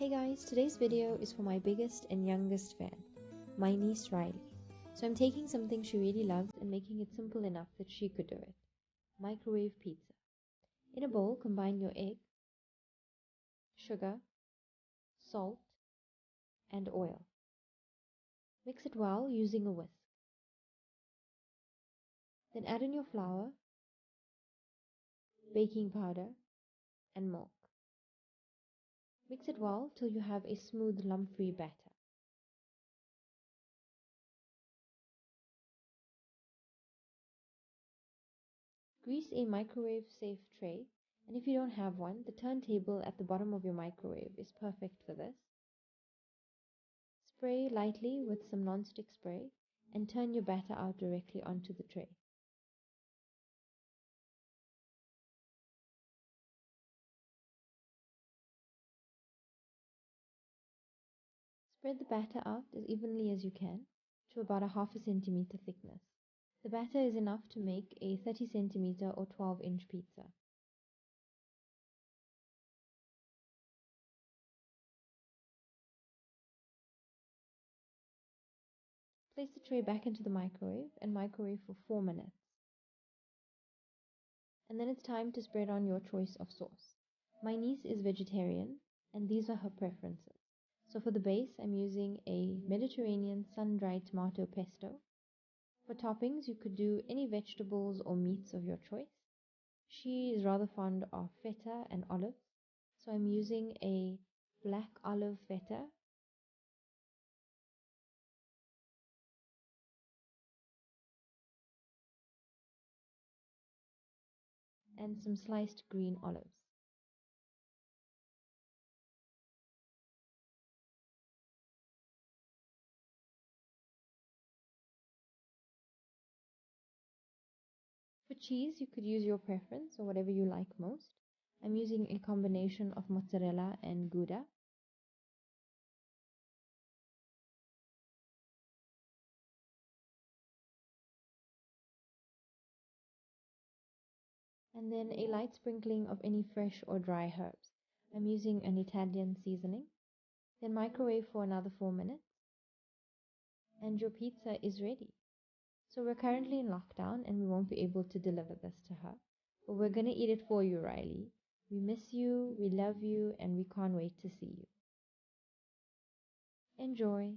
Hey guys, today's video is for my biggest and youngest fan, my niece Rylee. So I'm taking something she really loves and making it simple enough that she could do it. Microwave pizza. In a bowl, combine your egg, sugar, salt, and oil. Mix it well using a whisk. Then add in your flour, baking powder, and milk. Mix it well till you have a smooth lump-free batter. Grease a microwave-safe tray, and if you don't have one, the turntable at the bottom of your microwave is perfect for this. Spray lightly with some non-stick spray and turn your batter out directly onto the tray. Spread the batter out as evenly as you can to about a half a centimeter thickness. The batter is enough to make a 30 centimeter or 12-inch pizza. Place the tray back into the microwave and microwave for 4 minutes. And then it's time to spread on your choice of sauce. My niece is vegetarian and these are her preferences. So for the base, I'm using a Mediterranean sun-dried tomato pesto. For toppings, you could do any vegetables or meats of your choice. She is rather fond of feta and olives, so I'm using a black olive feta and some sliced green olives. For cheese, you could use your preference or whatever you like most. I'm using a combination of mozzarella and Gouda. And then a light sprinkling of any fresh or dry herbs. I'm using an Italian seasoning. Then microwave for another 4 minutes. And your pizza is ready. So we're currently in lockdown and we won't be able to deliver this to her. But we're going to eat it for you, Rylee. We miss you, we love you, and we can't wait to see you. Enjoy!